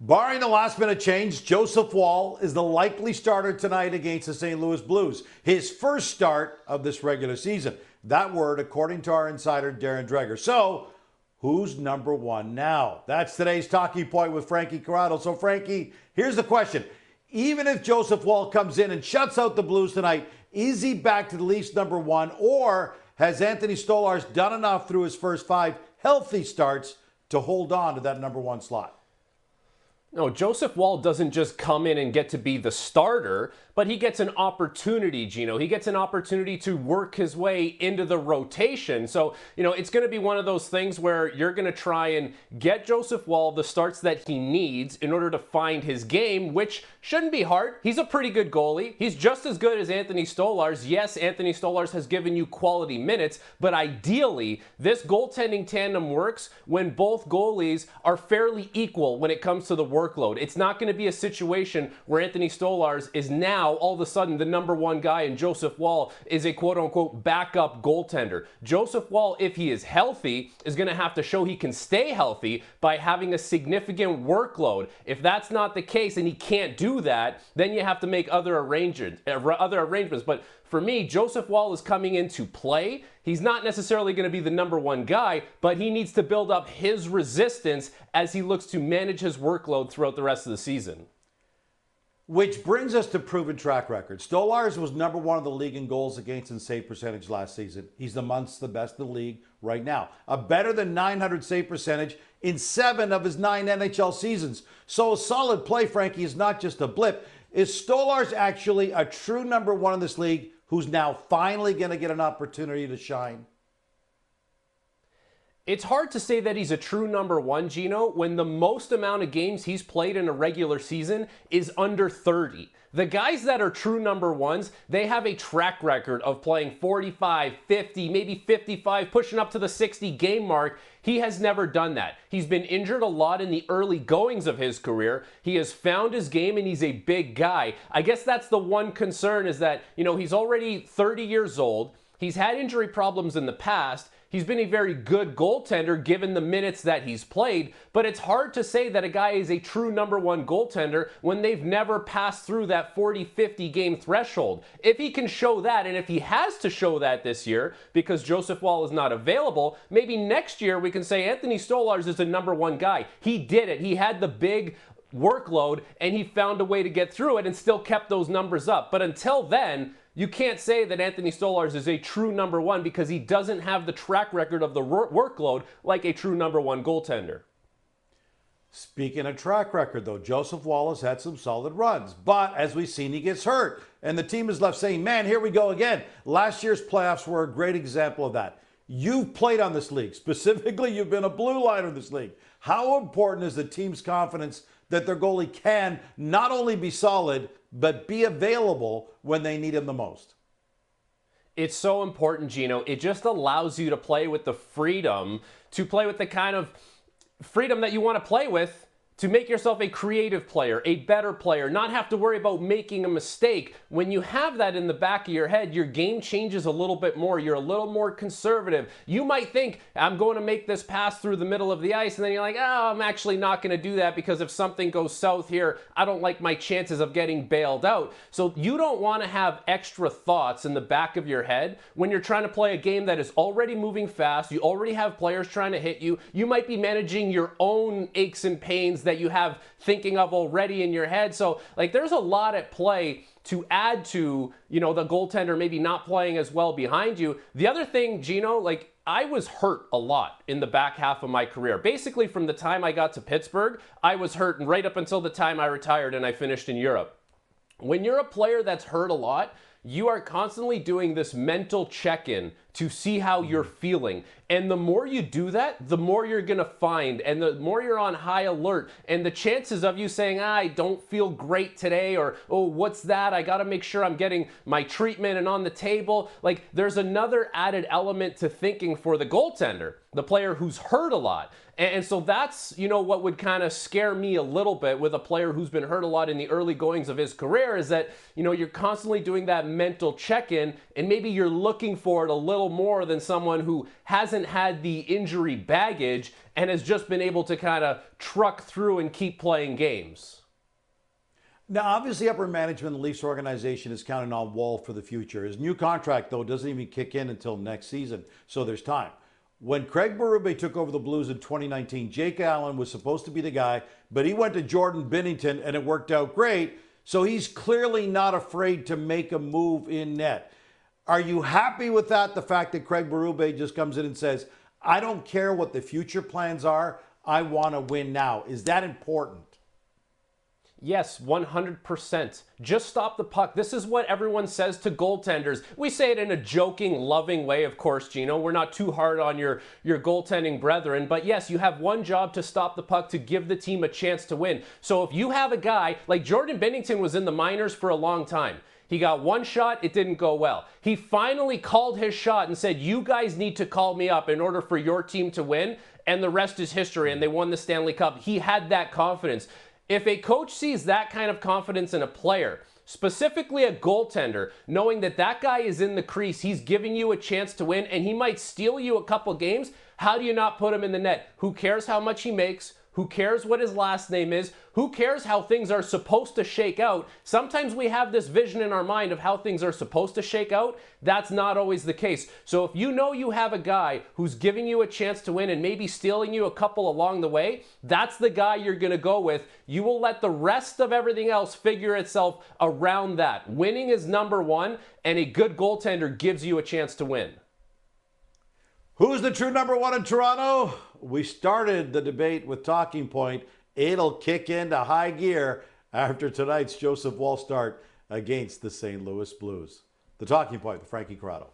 Barring the last-minute change, Joseph Woll is the likely starter tonight against the St. Louis Blues. His first start of this regular season. That word, according to our insider, Darren Dreger. So, who's number one now? That's today's talking point with Frankie Corrado. So, Frankie, here's the question. Even if Joseph Woll comes in and shuts out the Blues tonight, is he back to the Leafs number one? Or has Anthony Stolarz done enough through his first 5 healthy starts to hold on to that number one slot? No, Joseph Woll doesn't just come in and get to be the starter, but he gets an opportunity, Gino. He gets an opportunity to work his way into the rotation. So, it's going to be one of those things where you're going to try and get Joseph Woll the starts that he needs in order to find his game, which shouldn't be hard. He's a pretty good goalie. He's just as good as Anthony Stolarz. Yes, Anthony Stolarz has given you quality minutes, but ideally, this goaltending tandem works when both goalies are fairly equal when it comes to the workload. It's not going to be a situation where Anthony Stolarz is now all of a sudden the number one guy and Joseph Woll is a quote-unquote backup goaltender. Joseph Woll, if he is healthy, is going to have to show he can stay healthy by having a significant workload. If that's not the case and he can't do that, then you have to make other arrangements. But for me, Joseph Woll is coming in to play. He's not necessarily going to be the number one guy, but he needs to build up his resistance as he looks to manage his workload throughout the rest of the season. Which brings us to proven track record. Stolarz was number one in the league in goals against and save percentage last season. He's amongst the best in the league right now. A better than .900 save percentage in 7 of his 9 NHL seasons. So a solid play, Frankie, is not just a blip. Is Stolarz actually a true number one in this league who's now finally going to get an opportunity to shine? It's hard to say that he's a true number one, Gino, when the most amount of games he's played in a regular season is under 30. The guys that are true number ones, they have a track record of playing 45, 50, maybe 55, pushing up to the 60 game mark. He has never done that. He's been injured a lot in the early goings of his career. He has found his game and he's a big guy. I guess that's the one concern is that, he's already 30 years old. He's had injury problems in the past. He's been a very good goaltender given the minutes that he's played, but it's hard to say that a guy is a true number one goaltender when they've never passed through that 40, 50 game threshold. If he can show that, and if he has to show that this year because Joseph Woll is not available, maybe next year we can say Anthony Stolarz is a number one guy. He did it. He had the big workload and he found a way to get through it and still kept those numbers up. But until then, you can't say that Anthony Stolarz is a true number one because he doesn't have the track record of the workload like a true number one goaltender. Speaking of track record, though, Joseph Woll has had some solid runs. But as we've seen, he gets hurt. And the team is left saying, man, here we go again. Last year's playoffs were a great example of that. You've played on this league. Specifically, you've been a blue liner in this league. How important is the team's confidence that their goalie can not only be solid, but be available when they need him the most? It's so important, Gino. It just allows you to play with the freedom, to play with the kind of freedom that you want to play with, to make yourself a creative player, a better player, not have to worry about making a mistake. When you have that in the back of your head, your game changes a little bit more. You're a little more conservative. You might think, I'm going to make this pass through the middle of the ice, and then you're like, oh, I'm actually not going to do that because if something goes south here, I don't like my chances of getting bailed out. So you don't want to have extra thoughts in the back of your head when you're trying to play a game that is already moving fast. You already have players trying to hit you. You might be managing your own aches and pains that you have thinking of already in your head. So there's a lot at play to add to, the goaltender maybe not playing as well behind you. The other thing, Gino, I was hurt a lot in the back half of my career. Basically from the time I got to Pittsburgh, I was hurt right up until the time I retired and I finished in Europe. When you're a player that's hurt a lot, you are constantly doing this mental check-in to see how you're feeling. And the more you do that, the more you're going to find, and the more you're on high alert. And the chances of you saying, I don't feel great today, or, oh, what's that? I got to make sure I'm getting my treatment and on the table. There's another added element to thinking for the goaltender, the player who's hurt a lot. And so that's, what would kind of scare me a little bit with a player who's been hurt a lot in the early goings of his career is that, you're constantly doing that mental check-in and maybe you're looking for it a little little more than someone who hasn't had the injury baggage and has just been able to kind of truck through and keep playing games. Now, obviously, upper management of the Leafs organization is counting on Woll for the future. His new contract, though, doesn't even kick in until next season, so there's time. When Craig Berube took over the Blues in 2019, Jake Allen was supposed to be the guy, but he went to Jordan Binnington, and it worked out great. So he's clearly not afraid to make a move in net. Are you happy with that, the fact that Craig Berube just comes in and says, I don't care what the future plans are, I want to win now? Is that important? Yes, 100%. Just stop the puck. This is what everyone says to goaltenders. We say it in a joking, loving way, of course, Gino. We're not too hard on your goaltending brethren. But yes, you have one job to stop the puck, to give the team a chance to win. So if you have a guy, like Jordan Binnington was in the minors for a long time. He got one shot, it didn't go well. He finally called his shot and said, you guys need to call me up in order for your team to win. And the rest is history, and they won the Stanley Cup. He had that confidence. If a coach sees that kind of confidence in a player, specifically a goaltender, knowing that that guy is in the crease, he's giving you a chance to win, and he might steal you a couple games, how do you not put him in the net? Who cares how much he makes? Who cares what his last name is? Who cares how things are supposed to shake out? Sometimes we have this vision in our mind of how things are supposed to shake out. That's not always the case. So if you know you have a guy who's giving you a chance to win and maybe stealing you a couple along the way, that's the guy you're going to go with. You will let the rest of everything else figure itself around that. Winning is number one, and a good goaltender gives you a chance to win. Who's the true number one in Toronto? We started the debate with Talking Point. It'll kick into high gear after tonight's Joseph Woll start against the St. Louis Blues. The Talking Point with Frankie Corrado.